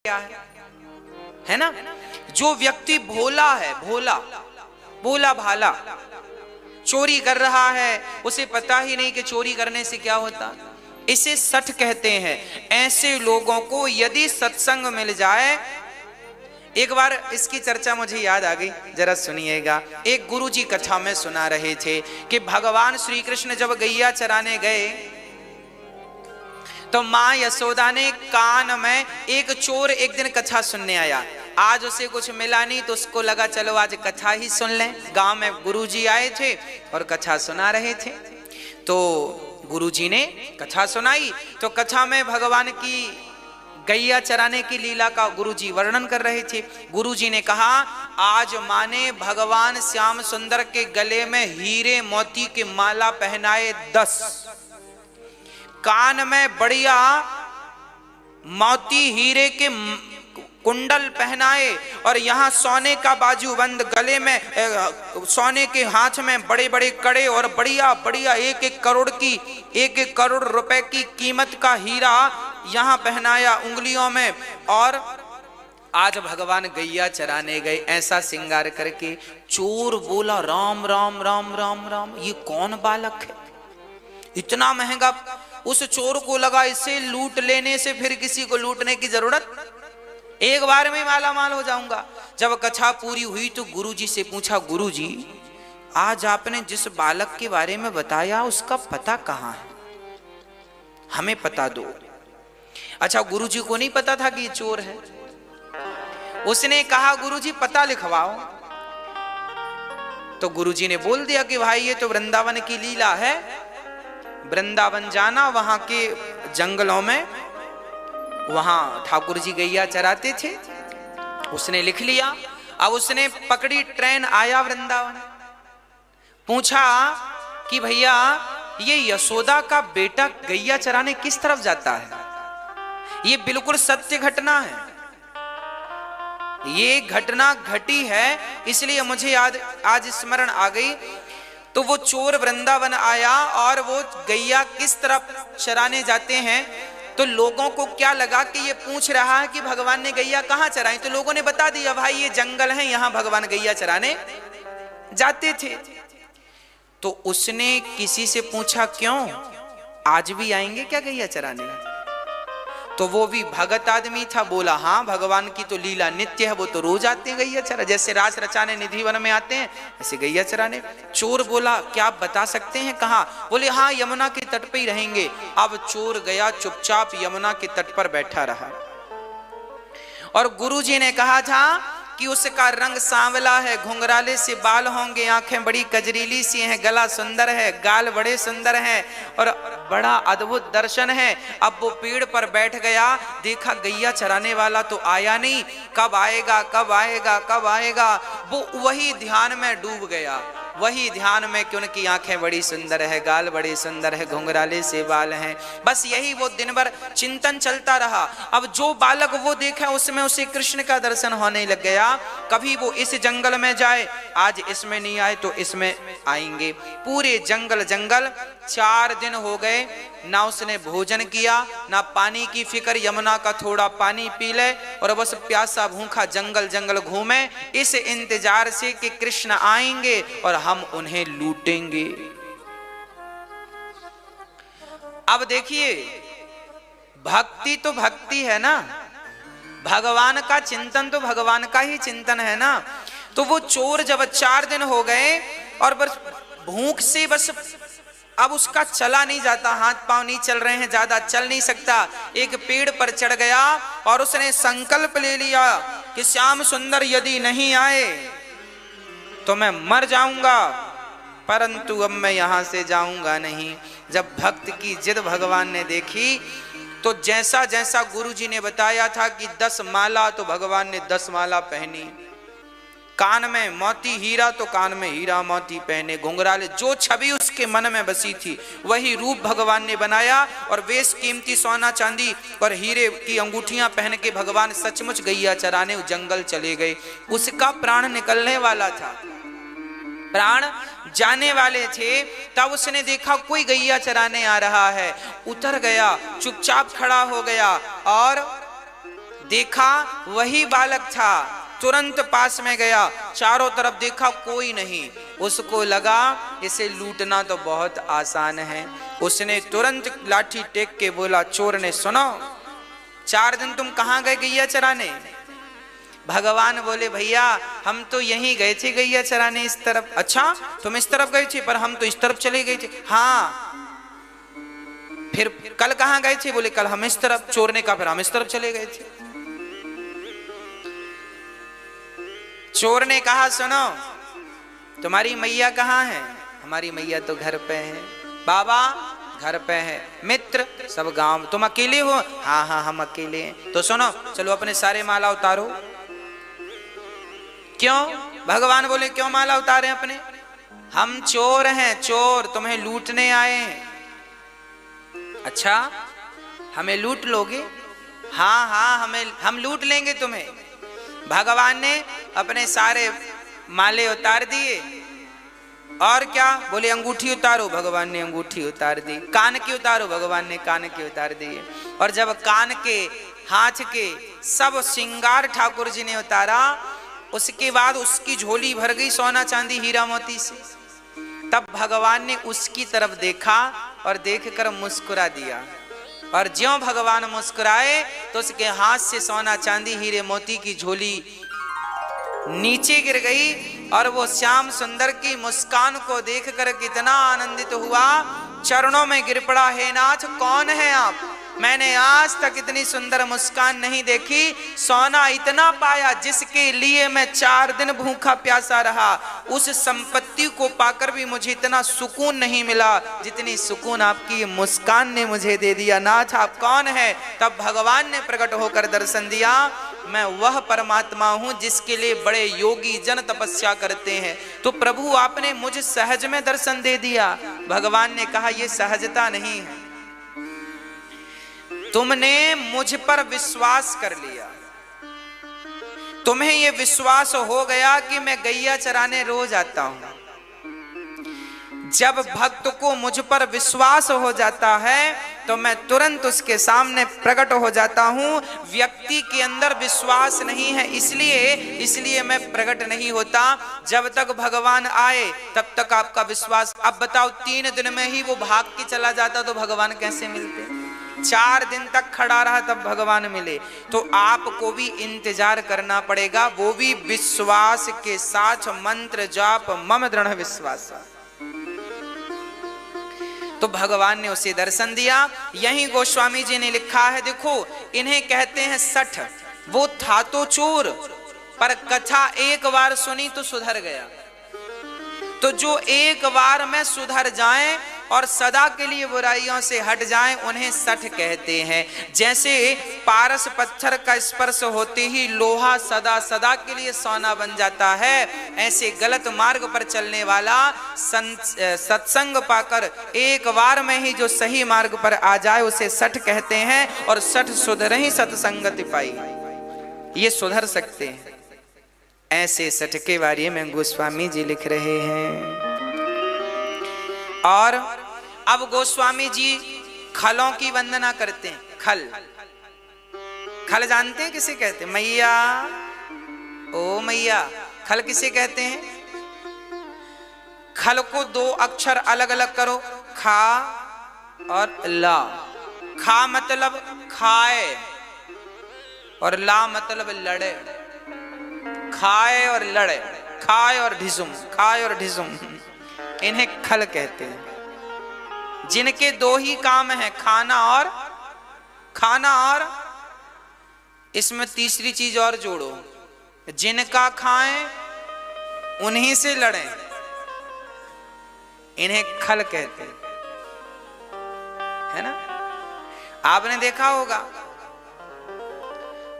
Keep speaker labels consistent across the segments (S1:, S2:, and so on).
S1: है ना। जो व्यक्ति भोला है, भोला भाला, चोरी कर रहा है, उसे पता ही नहीं कि चोरी करने से क्या होता, इसे सठ कहते हैं। ऐसे लोगों को यदि सत्संग मिल जाए, एक बार इसकी चर्चा मुझे याद आ गई, जरा सुनिएगा। एक गुरुजी कथा में सुना रहे थे कि भगवान श्री कृष्ण जब गैया चराने गए तो मां यशोदा ने कान में, एक चोर एक दिन कथा सुनने आया, आज उसे कुछ मिला नहीं तो उसको लगा चलो आज कथा ही सुन लें। गांव में गुरुजी आए थे और कथा सुना रहे थे, तो गुरुजी ने कथा सुनाई। तो कथा में भगवान की गैया चराने की लीला का गुरुजी वर्णन कर रहे थे। गुरुजी ने कहा, आज माने भगवान श्याम सुंदर के गले में हीरे मोती के माला पहनाए 10, कान में बढ़िया मोती हीरे के कुंडल पहनाए, और यहाँ सोने का बाजूबंद, गले में सोने के हाथ में बड़े बड़े कड़े, और बढ़िया बढ़िया 1-1 करोड़ की, 1-1 करोड़ रुपए की कीमत का हीरा यहाँ पहनाया उंगलियों में। और आज भगवान गैया चराने गए ऐसा श्रृंगार करके। चोर बोला, राम राम राम राम राम, ये कौन बालक है, इतना महंगा। उस चोर को लगा इसे लूट लेने से फिर किसी को लूटने की जरूरत, एक बार में माला माल हो जाऊंगा। जब कथा पूरी हुई तो गुरुजी से पूछा, गुरुजी आज आपने जिस बालक के बारे में बताया उसका पता कहाँ है, हमें पता दो। अच्छा, गुरुजी को नहीं पता था कि ये चोर है। उसने कहा, गुरुजी पता लिखवाओ। तो गुरुजी ने बोल दिया कि भाई ये तो वृंदावन की लीला है, वृंदावन जाना, वहां के जंगलों में वहां ठाकुर जी गैया चराते थे। उसने लिख लिया। अब उसने पकड़ी ट्रेन, आया वृंदावन, पूछा कि भैया ये यशोदा का बेटा गैया चराने किस तरफ जाता है। ये बिल्कुल सत्य घटना है, ये घटना घटी है, इसलिए मुझे याद आज स्मरण आ गई। तो वो चोर वृंदावन आया और वो गैया किस तरफ चराने जाते हैं, तो लोगों को क्या लगा कि ये पूछ रहा है कि भगवान ने गैया कहाँ चराई। तो लोगों ने बता दिया, भाई ये जंगल है, यहां भगवान गैया चराने जाते थे। तो उसने किसी से पूछा, क्यों आज भी आएंगे क्या गैया चराने? तो वो भी भगत आदमी था, बोला हाँ भगवान की तो लीला नित्य है, वो तो रोज आते हैं गैया चरा, जैसे रास रचाने निधि वन में आते हैं ऐसे गैया चराने। चोर बोला, क्या आप बता सकते हैं कहाँ? बोले हाँ यमुना के तट पे ही रहेंगे। अब चोर गया, चुपचाप यमुना के तट पर बैठा रहा। और गुरुजी ने कहा था कि उसका रंग सांवला है, घुंघराले से बाल होंगे, आंखें बड़ी कजरीली सी हैं, गला सुंदर है, गाल बड़े सुंदर हैं और बड़ा अद्भुत दर्शन है। अब वो पेड़ पर बैठ गया, देखा गैया चराने वाला तो आया नहीं, कब आएगा कब आएगा कब आएगा। वो वही ध्यान में डूब गया, वही ध्यान में कि उनकी आंखें बड़ी सुंदर है, गाल बड़े सुंदर है, घुंघराले से बाल हैं, बस यही वो दिन भर चिंतन चलता रहा। अब जो बालक वो देखा उसमें उसे कृष्ण का दर्शन होने लग गया। कभी वो इस जंगल में जाए, आज इसमें नहीं आए तो इसमें आएंगे। पूरे जंगल 4 दिन हो गए, ना उसने भोजन किया ना पानी की फिक्र, यमुना का थोड़ा पानी पी ले और बस प्यासा भूखा जंगल जंगल घूमे, इस इंतजार से कि कृष्ण आएंगे और हम उन्हें लूटेंगे। अब देखिए, भक्ति तो भक्ति है ना, भगवान का चिंतन तो भगवान का ही चिंतन है ना। तो वो चोर जब 4 दिन हो गए और बस भूख से बस अब उसका चला नहीं जाता, हाथ पांव नहीं चल रहे हैं, ज्यादा चल नहीं सकता, एक पेड़ पर चढ़ गया और उसने संकल्प ले लिया कि श्याम सुंदर यदि नहीं आए तो मैं मर जाऊंगा, परंतु अब मैं यहां से जाऊंगा नहीं। जब भक्त की जिद भगवान ने देखी तो जैसा जैसा गुरुजी ने बताया था कि 10 माला, तो भगवान ने 10 माला पहनी, कान में मोती हीरा तो कान में हीरा मोती पहने, घुंघराले, जो छवि उसके मन में बसी थी वही रूप भगवान ने बनाया। और वेश कीमती सोना चांदी और हीरे की अंगूठियां पहन के भगवान सचमुच गैया चराने जंगल चले गए। उसका प्राण निकलने वाला था, प्राण जाने वाले थे, तब उसने देखा कोई गैया चराने आ रहा है, उतर गया, चुपचाप खड़ा हो गया और देखा वही बालक था, तुरंत पास में गया, चारों तरफ देखा कोई नहीं। उसको लगा इसे लूटना तो बहुत आसान है। उसने तुरंत लाठी टेक के बोला, चोर ने, सुनो 4 दिन तुम कहां गए गैया चराने? भगवान बोले, भैया हम तो यहीं गए थे गैया चराने, इस तरफ। अच्छा तुम इस तरफ गए थे, पर हम तो इस तरफ चले गए थे। हाँ फिर कल कहां गए थे? बोले कल हम इस तरफ। चोर ने कहा फिर हम इस तरफ चले गए थे। चोर ने कहा, सुनो तुम्हारी मैया कहाँ है? हमारी मैया तो घर पे है। बाबा घर पे है। मित्र सब गांव। तुम अकेले हो? हाँ हाँ हम अकेले हैं। तो सुनो चलो अपने सारे माला उतारो। क्यों? भगवान बोले क्यों माला उतारे अपने? हम चोर हैं, चोर तुम्हें लूटने आए हैं। अच्छा हमें लूट लोगे? हाँ हाँ हम लूट लेंगे तुम्हें। भगवान ने अपने सारे माले उतार दिए। और क्या? बोले अंगूठी उतारो। भगवान ने अंगूठी उतार दी। कान की उतारो। भगवान ने कान की उतार दिए। और जब कान के, हाथ के सब श्रृंगार ठाकुर जी ने उतारा, उसके बाद उसकी झोली भर गई सोना चांदी हीरा मोती से। तब भगवान ने उसकी तरफ देखा और देखकर मुस्कुरा दिया। और ज्यों भगवान मुस्कुराए तो उसके हाथ से सोना चांदी हीरे मोती की झोली नीचे गिर गई। और वो श्याम सुंदर की मुस्कान को देखकर कितना आनंदित हुआ, चरणों में गिर पड़ा, हे नाथ कौन है आप? मैंने आज तक इतनी सुंदर मुस्कान नहीं देखी। सोना इतना पाया जिसके लिए मैं 4 दिन भूखा प्यासा रहा। उस संपत्ति को पाकर भी मुझे इतना सुकून नहीं मिला जितनी सुकून आपकी मुस्कान ने मुझे दे दिया। नाथ आप कौन है? तब भगवान ने प्रकट होकर दर्शन दिया, मैं वह परमात्मा हूं जिसके लिए बड़े योगी जन तपस्या करते हैं। तो प्रभु आपने मुझे सहज में दर्शन दे दिया। भगवान ने कहा यह सहजता नहीं है, तुमने मुझ पर विश्वास कर लिया। तुम्हें यह विश्वास हो गया कि मैं गैया चराने रोज आता हूं। जब भक्त को मुझ पर विश्वास हो जाता है तो मैं तुरंत उसके सामने प्रकट हो जाता हूं। व्यक्ति के अंदर विश्वास नहीं है, इसलिए मैं प्रकट नहीं होता। जब तक भगवान आए तब तक आपका विश्वास। अब बताओ 3 दिन में ही वो भाग के चला जाता तो भगवान कैसे मिलते? 4 दिन तक खड़ा रहा तब भगवान मिले। तो आपको भी इंतजार करना पड़ेगा, वो भी विश्वास के साथ। मंत्र जाप मम दृढ़ विश्वास। तो भगवान ने उसे दर्शन दिया। यही गोस्वामी जी ने लिखा है, देखो इन्हें कहते हैं सठ। वो था तो चोर, पर कथा एक बार सुनी तो सुधर गया। तो जो एक बार में सुधर जाएं और सदा के लिए बुराइयों से हट जाएं, उन्हें सठ कहते हैं। जैसे पारस पत्थर का स्पर्श होते ही लोहा सदा सदा के लिए सोना बन जाता है, ऐसे गलत मार्ग पर चलने वाला सत्संग पाकर एक बार में ही जो सही मार्ग पर आ जाए उसे सठ कहते हैं। और सठ सुधर ही सत्संगति पाई, ये सुधर सकते हैं। ऐसे सठ के बारे में गोस्वामी जी लिख रहे हैं। और अब गोस्वामी जी खलों की वंदना करते हैं। खल जानते हैं किसे कहते हैं? मैया, ओ मैया। खल किसे कहते हैं? खल को 2 अक्षर अलग अलग करो, खा और ला। खा मतलब खाए और ला मतलब लड़े। खाए और लड़े, खाए और ढिसुम, खाए और ढिसुम, इन्हें खल कहते हैं। जिनके 2 ही काम हैं, खाना और इसमें तीसरी चीज और जोड़ो, जिनका खाएं उन्हीं से लड़ें, इन्हें खल कहते हैं, है ना? आपने देखा होगा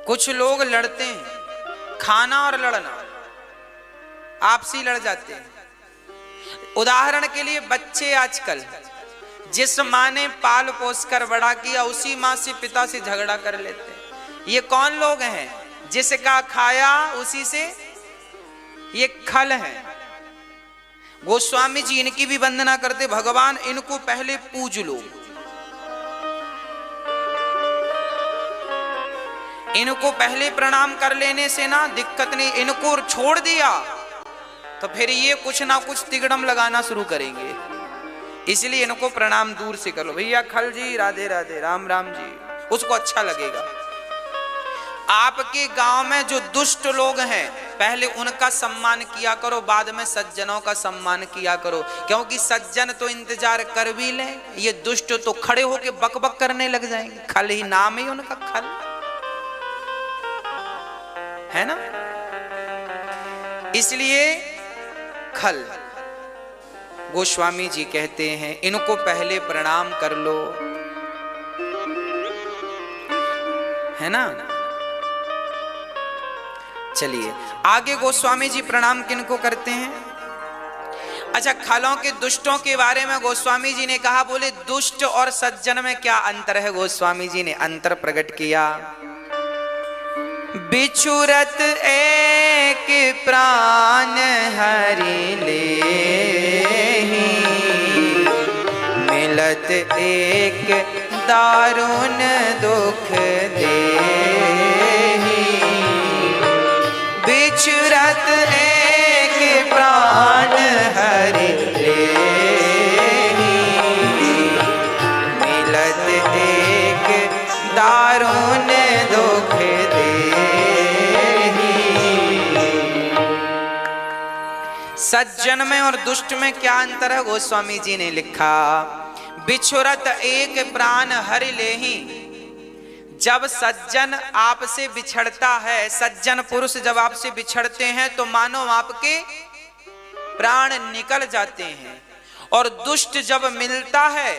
S1: कुछ लोग लड़ते हैं, खाना और लड़ना, आपसी लड़ जाते हैं। उदाहरण के लिए बच्चे आजकल, जिस माँ ने पाल पोस कर बड़ा किया उसी माँ से पिता से झगड़ा कर लेते हैं। ये कौन लोग हैं? जिसका खाया उसी से, ये खल है। गोस्वामी जी इनकी भी वंदना करते, भगवान इनको पहले पूज लो। इनको पहले प्रणाम कर लेने से ना दिक्कत नहीं, इनको छोड़ दिया तो फिर ये कुछ ना कुछ तिगड़म लगाना शुरू करेंगे, इसलिए इनको प्रणाम दूर से कर लो। भैया खल जी, राधे राधे, राम राम जी, उसको अच्छा लगेगा। आपके गांव में जो दुष्ट लोग हैं पहले उनका सम्मान किया करो, बाद में सज्जनों का सम्मान किया करो, क्योंकि सज्जन तो इंतजार कर भी ले, ये दुष्ट तो खड़े होके बकबक करने लग जाएंगे। खल ही नाम ही उनका, खल है ना, इसलिए खल। गोस्वामी जी कहते हैं इनको पहले प्रणाम कर लो, है ना। चलिए आगे गोस्वामी जी प्रणाम किनको करते हैं। अच्छा, खलों के दुष्टों के बारे में गोस्वामी जी ने कहा, बोले दुष्ट और सज्जन में क्या अंतर है। गोस्वामी जी ने अंतर प्रकट किया। बिछुरत एक प्राण हरि लेहि, मिलत एक दारुण दुख देहि। बिछुरत एक प्राण हरि लेहि, मिलत एक दारुण दुख देहि। सज्जन में और दुष्ट में क्या अंतर है, गोस्वामी जी ने लिखा। बिछुरत एक प्राण हरि लेहि, जब सज्जन आपसे बिछड़ता है, सज्जन पुरुष जब आपसे बिछड़ते हैं तो मानो आपके प्राण निकल जाते हैं, और दुष्ट जब मिलता है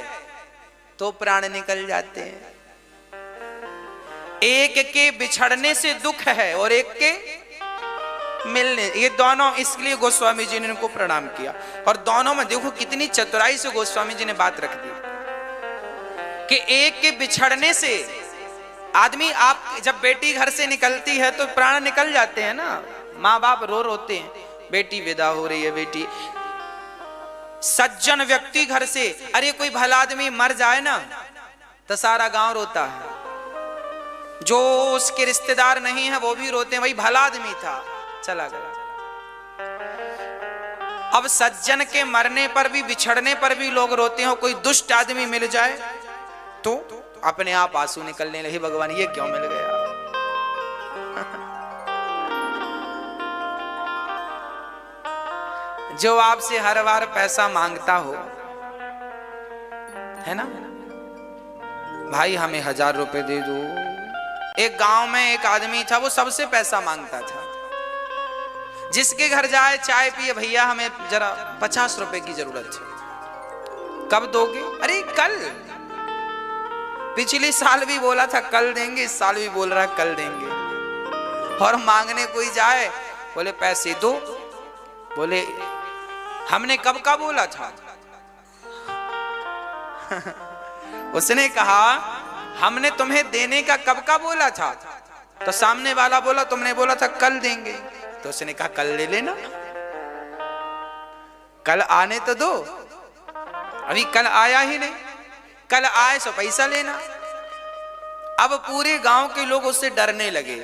S1: तो प्राण निकल जाते हैं। एक के बिछड़ने से दुख है और एक के मिलने, ये दोनों, इसलिए गोस्वामी जी ने इनको प्रणाम किया। और दोनों में देखो कितनी चतुराई से गोस्वामी जी ने बात रख दी कि एक के बिछड़ने से आदमी, आप जब बेटी घर से निकलती है तो प्राण निकल जाते हैं ना, माँ बाप रोते हैं, बेटी विदा हो रही है बेटी। सज्जन व्यक्ति घर से, अरे कोई भला आदमी मर जाए ना तो सारा गांव रोता है, जो उसके रिश्तेदार नहीं है वो भी रोते हैं, भाई भला आदमी था चला गया। अब सज्जन के मरने पर भी, बिछड़ने पर भी लोग रोते हैं, कोई दुष्ट आदमी मिल जाए तो अपने आप आंसू निकलने लगे, भगवान ये क्यों मिल गया। जो आपसे हर बार पैसा मांगता हो, है ना, भाई हमें 1000 रुपए दे दो। एक गांव में एक आदमी था, वो सबसे पैसा मांगता था, जिसके घर जाए चाय पिए, भैया हमें जरा 50 रुपए की जरूरत है। कब दोगे? अरे कल। पिछले साल भी बोला था कल देंगे, इस साल भी बोल रहा है कल देंगे। और मांगने कोई जाए, बोले पैसे दो, बोले हमने कब का बोला था। उसने कहा हमने तुम्हें देने का कब का बोला था, तो सामने वाला बोला तुमने बोला था कल देंगे, तो उसने कहा कल ले लेना, कल आने तो दो, अभी कल आया ही नहीं, कल आए सो पैसा लेना। अब पूरे गांव के लोग उससे डरने लगे,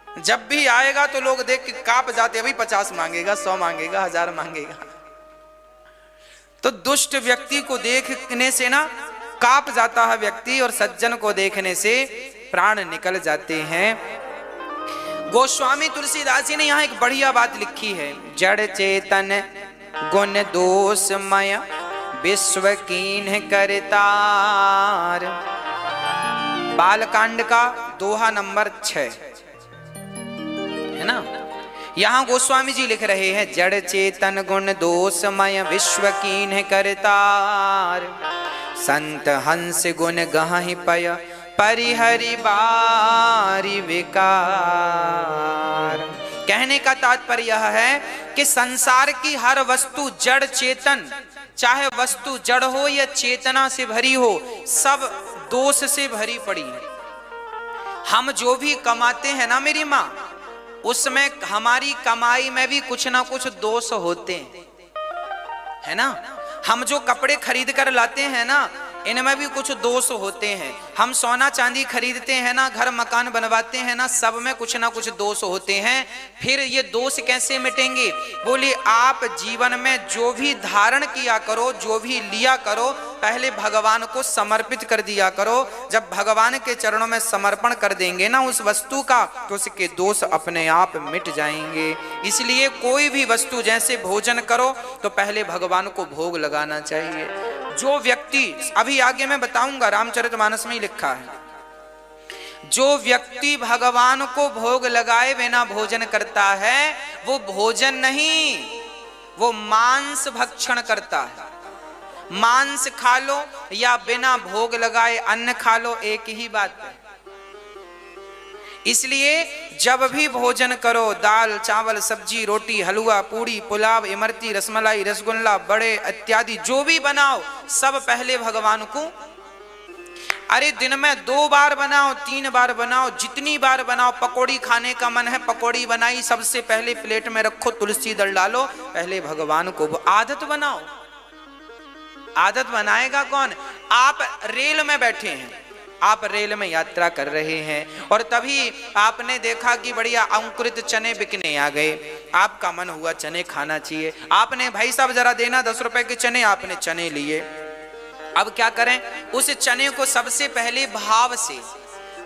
S1: जब भी आएगा तो लोग देख के कांप जाते, अभी 50 मांगेगा, 100 मांगेगा, 1000 मांगेगा। तो दुष्ट व्यक्ति को देखने से ना कांप जाता है व्यक्ति, और सज्जन को देखने से प्राण निकल जाते हैं। गोस्वामी तुलसीदास जी ने यहाँ एक बढ़िया बात लिखी है। जड़ चेतन गुण दोषमय विश्व कीन्ह करतार, बालकांड का दोहा नंबर 6, है ना। यहां गोस्वामी जी लिख रहे हैं, जड़ चेतन गुण दोषमय विश्व कीन्ह करतार, संत हंस गुण गहहि पय परिहरि बारी विकार। कहने का तात्पर्य यह है कि संसार की हर वस्तु जड़ चेतन, चाहे वस्तु जड़ हो या चेतना से भरी हो, सब दोष से भरी पड़ी है। हम जो भी कमाते हैं ना मेरी माँ, उसमें हमारी कमाई में भी कुछ ना कुछ दोष होते हैं, है ना। हम जो कपड़े खरीद कर लाते हैं ना, इनमें भी कुछ दोष होते हैं। हम सोना चांदी खरीदते हैं ना, घर मकान बनवाते हैं ना, सब में कुछ ना कुछ दोष होते हैं। फिर ये दोष कैसे मिटेंगे? बोले आप जीवन में जो भी धारण किया करो, जो भी लिया करो, पहले भगवान को समर्पित कर दिया करो। जब भगवान के चरणों में समर्पण कर देंगे ना उस वस्तु का, तो उसके दोष अपने आप मिट जाएंगे। इसलिए कोई भी वस्तु, जैसे भोजन करो तो पहले भगवान को भोग लगाना चाहिए। जो व्यक्ति, अभी आगे मैं बताऊंगा, रामचरितमानस में ही लिखा है, जो व्यक्ति भगवान को भोग लगाए बिना भोजन करता है वो भोजन नहीं, वो मांस भक्षण करता है। मांस खा लो या बिना भोग लगाए अन्न खा लो, एक ही बात है। इसलिए जब भी भोजन करो, दाल चावल सब्जी रोटी हलवा पूड़ी पुलाव इमरती रसमलाई रसगुल्ला बड़े इत्यादि जो भी बनाओ, सब पहले भगवान को, अरे दिन में 2 बार बनाओ 3 बार बनाओ, जितनी बार बनाओ। पकौड़ी खाने का मन है, पकौड़ी बनाई, सबसे पहले प्लेट में रखो, तुलसी दल डालो, पहले भगवान को आदत बनाओ। आदत बनाएगा कौन? आप रेल में बैठे हैं, आप रेल में यात्रा कर रहे हैं और तभी आपने देखा कि बढ़िया अंकुरित चने बिकने आ गए। आपका मन हुआ चने खाना चाहिए, आपने भाई साहब जरा देना 10 रुपए के चने, आपने चने लिए। अब क्या करें? उस चने को सबसे पहले भाव से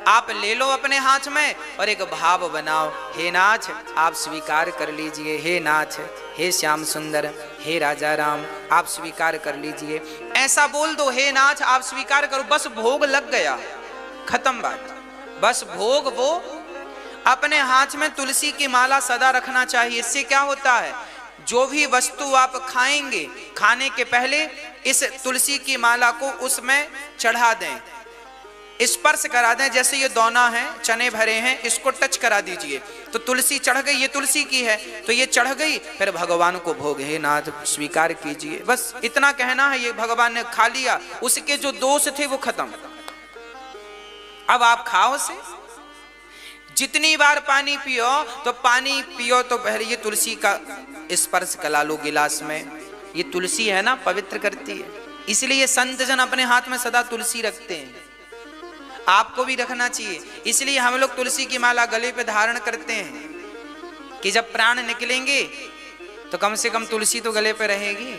S1: आप ले लो अपने हाथ में और एक भाव बनाओ, हे नाथ आप स्वीकार कर लीजिए, हे नाथ, हे श्याम सुंदर, हे राजा राम आप स्वीकार कर लीजिए। ऐसा बोल दो, हे नाथ आप स्वीकार करो, बस भोग लग गया, खत्म बात। बस भोग वो अपने हाथ में तुलसी की माला सदा रखना चाहिए। इससे क्या होता है? जो भी वस्तु आप खाएंगे, खाने के पहले इस तुलसी की माला को उसमें चढ़ा दें, स्पर्श करा दें। जैसे ये दोना है, चने भरे हैं, इसको टच करा दीजिए तो तुलसी चढ़ गई, ये तुलसी की है तो ये चढ़ गई। फिर भगवान को भोग, हे नाथ स्वीकार कीजिए, बस इतना कहना है। ये भगवान ने खा लिया, उसके जो दोष थे वो खत्म। अब आप खाओ से, जितनी बार पानी पियो तो पानी पियो तो पहले ये तुलसी का स्पर्श करा लो गिलास में। ये तुलसी है ना, पवित्र करती है, इसलिए संत जन अपने हाथ में सदा तुलसी रखते हैं। आपको भी रखना चाहिए। इसलिए हम लोग तुलसी की माला गले पे धारण करते हैं कि जब प्राण निकलेंगे तो कम से कम तुलसी तो गले पे रहेगी।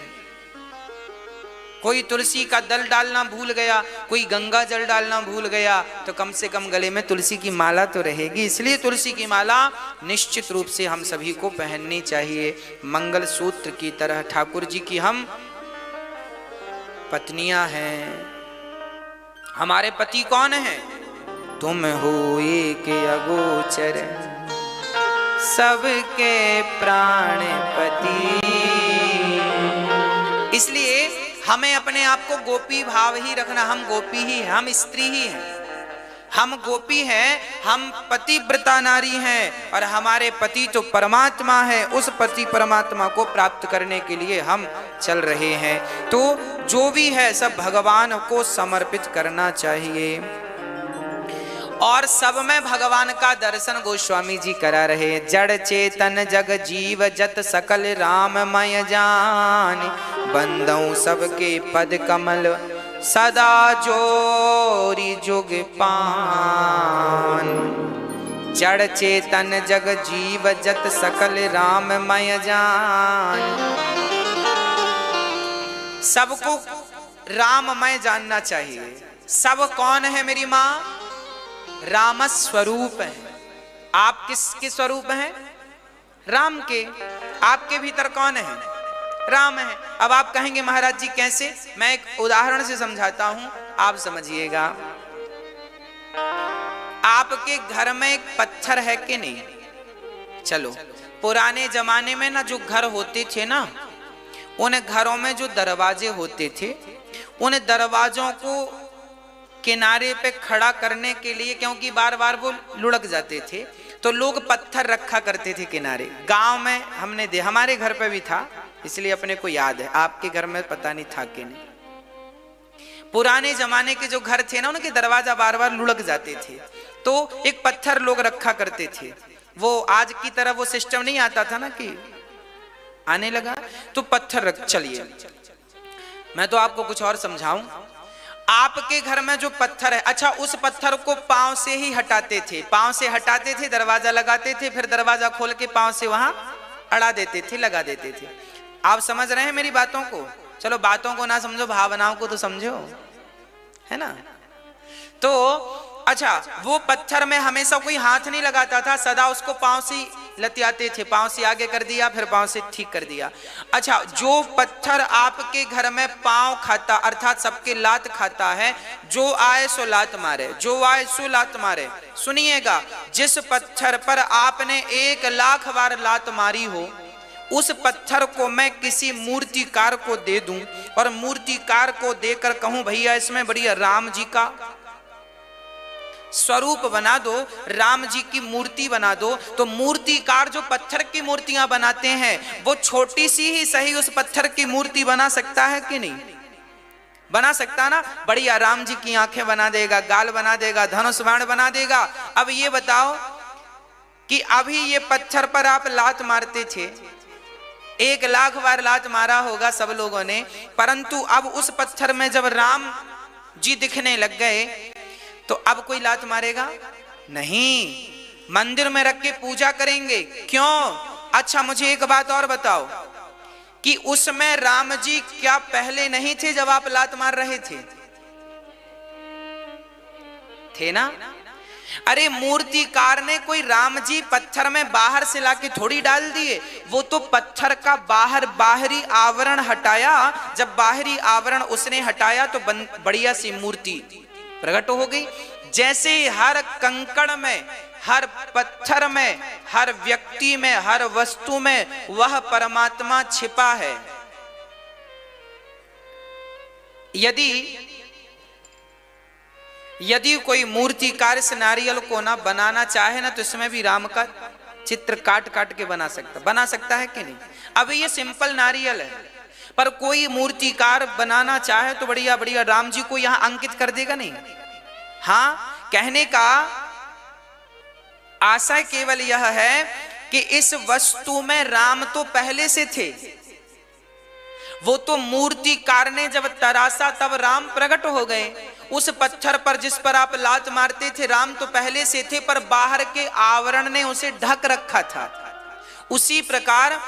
S1: कोई तुलसी का दल डालना भूल गया, कोई गंगा जल डालना भूल गया, तो कम से कम गले में तुलसी की माला तो रहेगी। इसलिए तुलसी की माला निश्चित रूप से हम सभी को पहननी चाहिए। मंगल सूत्र की तरह ठाकुर जी की हम पत्नियां हैं। हमारे पति कौन है? तुम हो एक अगोचर सबके प्राणपति। इसलिए हमें अपने आप को गोपी भाव ही रखना। हम गोपी ही हैं, हम स्त्री ही हैं, हम गोपी हैं, हम पतिव्रता नारी हैं और हमारे पति तो परमात्मा है। उस पति परमात्मा को प्राप्त करने के लिए हम चल रहे हैं। तो जो भी है सब भगवान को समर्पित करना चाहिए। और सब में भगवान का दर्शन गोस्वामी जी करा रहे। जड़ चेतन जग जीव जत सकल राममय जान, बंदौ सबके पद कमल सदा जोरी जुग पान। जड़ चेतन जग जीव जत सकल राममय जान। सबको राममय जानना चाहिए। सब कौन है मेरी माँ? राम स्वरूप है। आप किसके स्वरूप हैं? राम के। आपके भीतर कौन है? राम है। अब आप कहेंगे महाराज जी कैसे? मैं एक उदाहरण से समझाता हूं, आप समझिएगा। आपके घर में एक पत्थर है कि नहीं? चलो, पुराने जमाने में ना जो घर होते थे ना, उन घरों में जो दरवाजे होते थे, उन दरवाजों को किनारे पे खड़ा करने के लिए, क्योंकि बार बार वो लुढ़क जाते थे, तो लोग पत्थर रखा करते थे किनारे। गांव में हमने हमारे घर पे भी था, इसलिए अपने को याद है। आपके घर में पता नहीं था कि नहीं। पुराने जमाने के जो घर थे ना, उनके दरवाजा बार बार लुढ़क जाते थे, तो एक पत्थर लोग रखा करते थे। वो आज की तरह वो सिस्टम नहीं आता था ना कि आने लगा तो पत्थर रख। चलिए मैं तो आपको कुछ और समझाऊं। आपके घर में जो पत्थर है, अच्छा उस पत्थर को पांव से ही हटाते थे, पांव से हटाते थे, दरवाजा लगाते थे, फिर दरवाजा खोल के पांव से वहां अड़ा देते थे, लगा देते थे। आप समझ रहे हैं मेरी बातों को? चलो बातों को ना समझो, भावनाओं को तो समझो, है ना? तो अच्छा, वो पत्थर में हमेशा कोई हाथ नहीं लगाता था, सदा उसको पांव से लतियाते थे, पांव से आगे कर दिया, फिर पांव से ठीक कर दिया। अच्छा, जो पत्थर आपके घर में पांव खाता, अर्थात सबके लात खाता है, जो आए सो लात मारे, जो आए सो लात मारे। सुनिएगा, जिस पत्थर पर आपने 1 लाख बार लात मारी हो, उस पत्थर को मैं किसी मूर्तिकार को दे दूं और मूर्तिकार को देकर कहूं भैया इसमें बढ़िया राम जी का स्वरूप बना दो, राम जी की मूर्ति बना दो, तो मूर्तिकार जो पत्थर की मूर्तियां बनाते हैं वो छोटी सी ही सही उस पत्थर की मूर्ति बना सकता है कि नहीं? बना सकता ना? बढ़िया राम जी की आंखें बना देगा, गाल बना देगा, धनुष बाण बना देगा। अब ये बताओ कि अभी ये पत्थर पर आप लात मारते थे, 1 लाख बार लात मारा होगा सब लोगों ने, परंतु अब उस पत्थर में जब राम जी दिखने लग गए तो अब कोई लात मारेगा नहीं, मंदिर में रख के पूजा करेंगे। क्यों? अच्छा मुझे एक बात और बताओ कि उसमें राम जी क्या पहले नहीं थे जब आप लात मार रहे थे? थे ना? अरे मूर्तिकार ने कोई राम जी पत्थर में बाहर से लाके थोड़ी डाल दिए, वो तो पत्थर का बाहरी आवरण हटाया। जब बाहरी आवरण उसने हटाया तो बढ़िया सी मूर्ति प्रकट हो गई। जैसे हर कंकड़ में, हर पत्थर में, हर व्यक्ति में, हर वस्तु में वह परमात्मा छिपा है। यदि कोई मूर्तिकार इस नारियल को ना बनाना चाहे ना, तो इसमें भी राम का चित्र काट काट के बना सकता है कि नहीं? अब ये सिंपल नारियल है, पर कोई मूर्तिकार बनाना चाहे तो बढ़िया बढ़िया राम जी को यहां अंकित कर देगा नहीं? हाँ, कहने का आशय केवल यह है कि इस वस्तु में राम तो पहले से थे, वो तो मूर्तिकार ने जब तराशा तब राम प्रकट हो गए। उस पत्थर पर जिस पर आप लात मारते थे राम तो पहले से थे, पर बाहर के आवरण ने उसे ढक रखा था। उसी प्रकार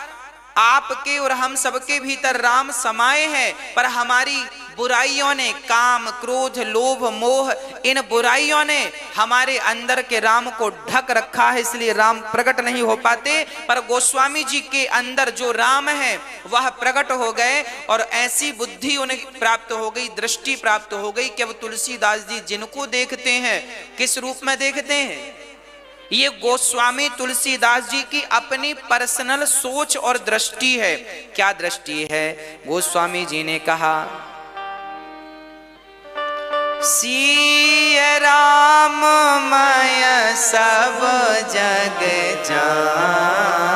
S1: आपके और हम सबके भीतर राम समाये हैं, पर हमारी बुराइयों ने, काम क्रोध लोभ मोह, इन बुराइयों ने हमारे अंदर के राम को ढक रखा है, इसलिए राम प्रकट नहीं हो पाते। पर गोस्वामी जी के अंदर जो राम है वह प्रकट हो गए और ऐसी बुद्धि उन्हें प्राप्त हो गई, दृष्टि प्राप्त हो गई कि अब तुलसीदास जी जिनको देखते हैं किस रूप में देखते हैं? ये गोस्वामी तुलसीदास जी की अपनी पर्सनल सोच और दृष्टि है। क्या दृष्टि है? गोस्वामी जी ने कहा, सिय राम मैं सब जग जानी,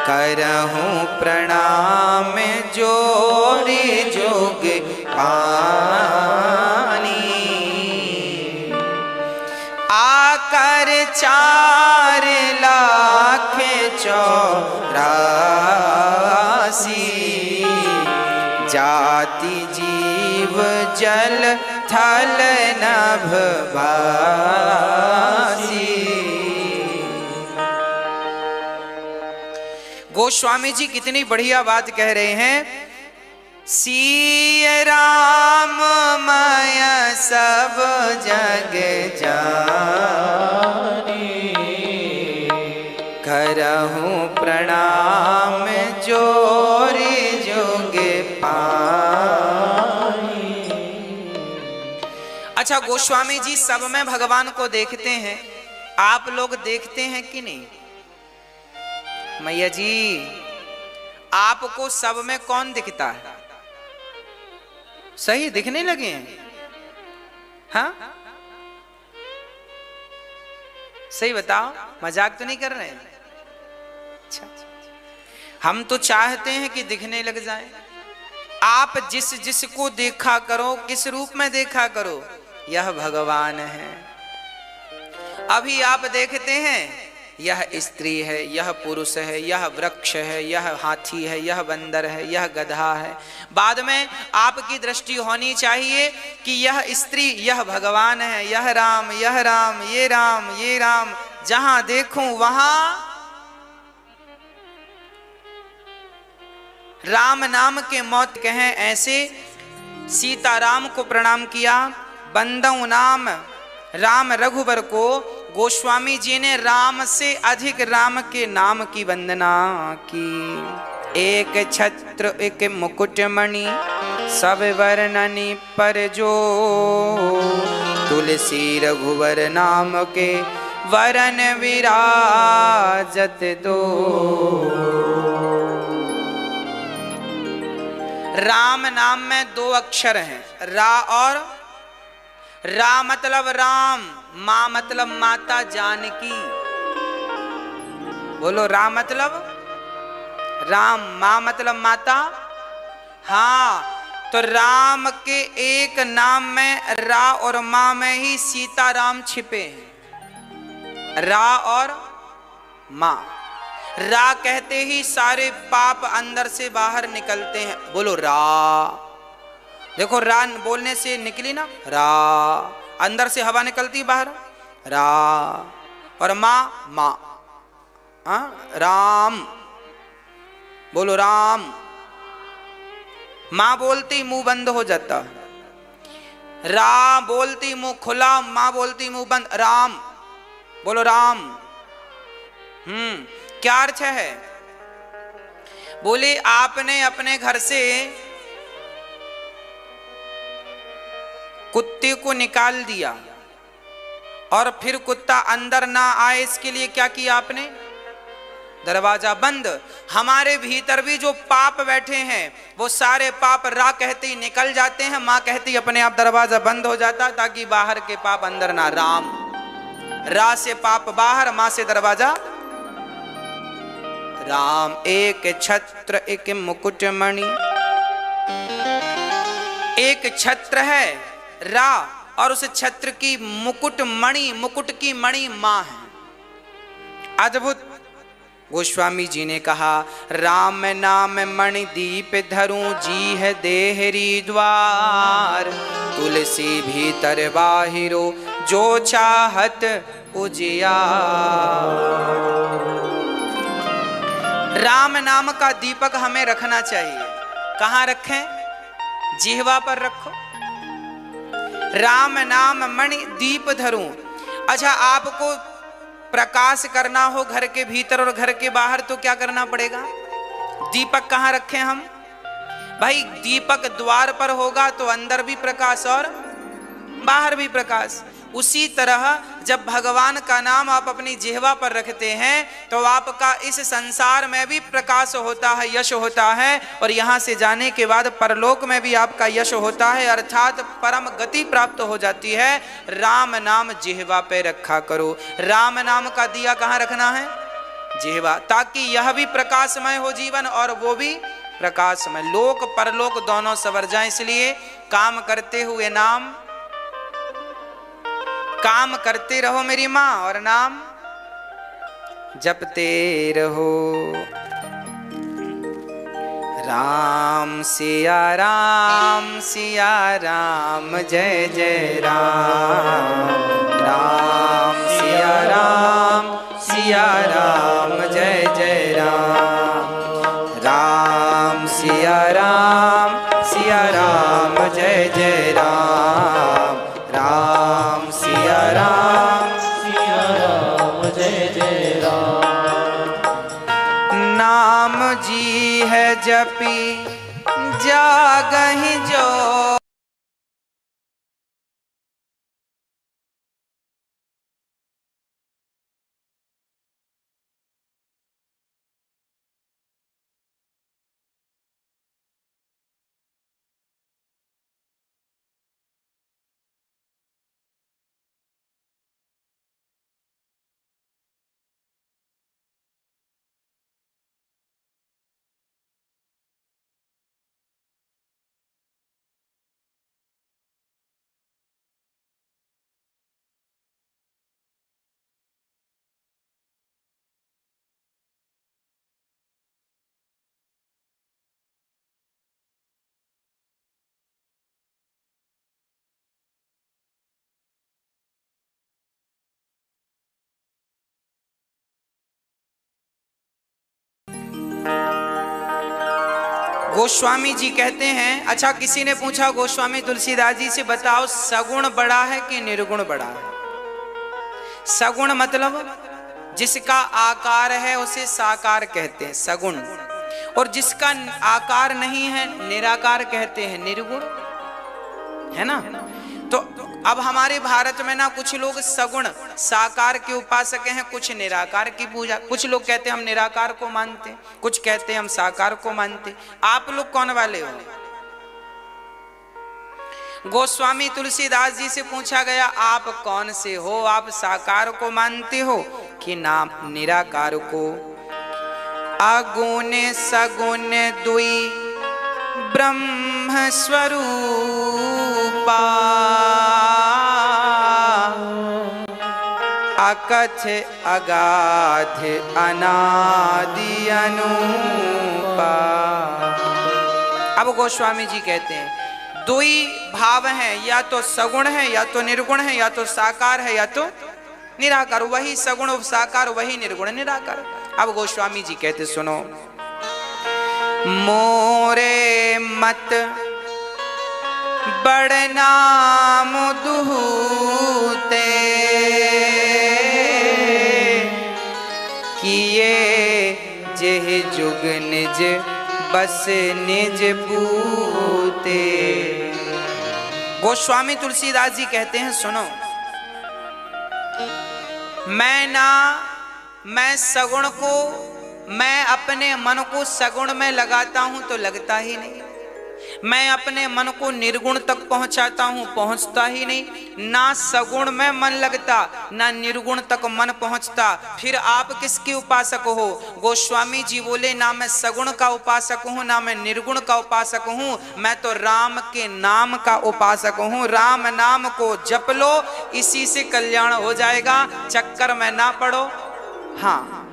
S1: करहूं प्रणाम जोड़ी जोग पानी, आकर 4 लाख 84 जाति जीव जल थल नभ वासी। गोस्वामी जी कितनी बढ़िया बात कह रहे हैं, सिय राम मैं सब जग जानी, करहूं प्रणाम जोरी जोग पानी। अच्छा, गोस्वामी जी सब में भगवान को देखते हैं, आप लोग देखते हैं कि नहीं? मैया जी, आपको सब में कौन दिखता है? सही दिखने लगे हैं? हाँ, सही बताओ, मजाक तो नहीं कर रहे हैं? अच्छा, हम तो चाहते हैं कि दिखने लग जाए। आप जिस जिसको देखा करो, किस रूप में देखा करो, यह भगवान है। अभी आप देखते हैं यह स्त्री है, यह पुरुष है, यह वृक्ष है, यह हाथी है, यह बंदर है, यह गधा है। बाद में आपकी दृष्टि होनी चाहिए कि यह स्त्री, यह भगवान है, यह राम, यह राम, ये राम, ये राम, जहां देखूं वहां राम नाम के मौत कहें। ऐसे सीताराम को प्रणाम किया। बंदऊ नाम राम रघुबर को गोस्वामी जी ने राम से अधिक राम के नाम की वंदना की। एक छत्र एक मुकुट मणि सब वर्णनि पर जो, तुलसी रघुवर नाम के वरन विराजत दो। राम नाम में दो अक्षर हैं, रा और रा मतलब राम, मां मतलब माता जानकी। बोलो रा मतलब राम, मां मतलब माता। हाँ, तो राम के एक नाम में रा और मां में ही सीताराम छिपे हैं। रा और मां। रा कहते ही सारे पाप अंदर से बाहर निकलते हैं। बोलो रा। देखो रा बोलने से निकली ना, रा, अंदर से हवा निकलती बाहर, रा। और मां, मां, राम। बोलो राम। मां बोलती मुंह बंद हो जाता, रा बोलती मुंह खुला, मां बोलती मुंह बंद, राम। बोलो राम। क्या अर्थ है? बोले आपने अपने घर से कुत्ते को निकाल दिया और फिर कुत्ता अंदर ना आए इसके लिए क्या किया आपने? दरवाजा बंद। हमारे भीतर भी जो पाप बैठे हैं वो सारे पाप रा कहते ही निकल जाते हैं, मां कहती अपने आप दरवाजा बंद हो जाता ताकि बाहर के पाप अंदर ना। राम, रा से पाप बाहर, मां से दरवाजा। राम। एक छत्र एक मुकुट मणि। एक छत्र है रा और उस छत्र की मुकुट मणि, मुकुट की मणि मां है। अद्भुत। गोस्वामी जी ने कहा राम नाम मणि दीप धरूं, जी है देहरी द्वार, तुलसी भीतर बाहिरो जो चाहत उजियार। राम नाम का दीपक हमें रखना चाहिए। कहां रखें? जिह्वा पर रखो। राम नाम मणि दीप धरूं। अच्छा, आपको प्रकाश करना हो घर के भीतर और घर के बाहर तो क्या करना पड़ेगा? दीपक कहां रखें हम? भाई दीपक द्वार पर होगा तो अंदर भी प्रकाश और बाहर भी प्रकाश। उसी तरह जब भगवान का नाम आप अपनी जिह्वा पर रखते हैं तो आपका इस संसार में भी प्रकाश होता है, यश होता है, और यहां से जाने के बाद परलोक में भी आपका यश होता है, अर्थात परम गति प्राप्त हो जाती है। राम नाम जिह्वा पे रखा करो। राम नाम का दिया कहां रखना है? जिह्वा, ताकि यह भी प्रकाशमय हो जीवन और वो भी प्रकाशमय, लोक परलोक दोनों सवर जाए। इसलिए काम करते हुए नाम, काम करते रहो मेरी मां और नाम जपते रहो। राम सिया राम सिया राम जय जय राम, राम सिया राम जय जय राम, राम सिया राम जय जय राम, राम सिया राम जय जय राम। नाम जी है जपी जागहि जो, गोस्वामी जी कहते हैं, अच्छा किसी ने पूछा गोस्वामी तुलसीदास जी से, बताओ सगुण बड़ा है कि निर्गुण बड़ा है? सगुण मतलब जिसका आकार है उसे साकार कहते हैं सगुण, और जिसका आकार नहीं है निराकार कहते हैं निर्गुण, है ना। तो अब हमारे भारत में ना कुछ लोग सगुण साकार के उपासक हैं, कुछ निराकार की पूजा, कुछ लोग कहते हैं हम निराकार को मानते, कुछ कहते हैं हम साकार को मानते। आप लोग कौन वाले हो? गोस्वामी तुलसीदास जी से पूछा गया, आप कौन से हो? आप साकार को मानते हो कि नाम निराकार को? अगुण सगुण दुई ब्रह्म स्वरूपा, अकथ अगाध अनादि अनूपा। अब गोस्वामी जी कहते हैं दुई भाव हैं, या तो सगुण है या तो निर्गुण है, या तो साकार है या तो निराकार, वही सगुण साकार वही निर्गुण निराकार। अब गोस्वामी जी कहते सुनो, मोरे मत बड़ नाम दुहते, किए जेह जुग निज बस निज पूते। गोस्वामी तुलसीदास जी कहते हैं सुनो, मैं सगुण को, मैं अपने मन को सगुण में लगाता हूं तो लगता ही नहीं, मैं अपने मन को निर्गुण तक पहुंचाता हूं पहुंचता ही नहीं। ना सगुण में मन लगता ना निर्गुण तक मन पहुंचता, फिर आप किसके उपासक हो? गोस्वामी जी बोले, ना मैं सगुण का उपासक हूं ना मैं निर्गुण का उपासक हूं, मैं तो राम के नाम का उपासक हूं। राम नाम को जप लो, इसी से कल्याण हो जाएगा, चक्कर में ना पड़ो। हाँ,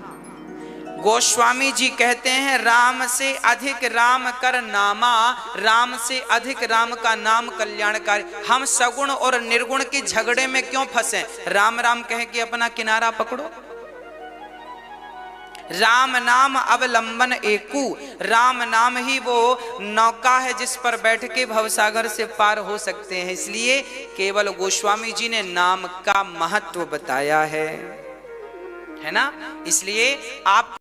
S1: गोस्वामी जी कहते हैं राम से अधिक राम कर नामा, राम से अधिक राम का नाम कल्याणकारी। हम सगुण और निर्गुण के झगड़े में क्यों फंसे? राम राम कह के अपना किनारा पकड़ो। राम नाम अवलंबन एकू, राम नाम ही वो नौका है जिस पर बैठ के भवसागर से पार हो सकते हैं। इसलिए केवल गोस्वामी जी ने नाम का महत्व बताया है ना। इसलिए आप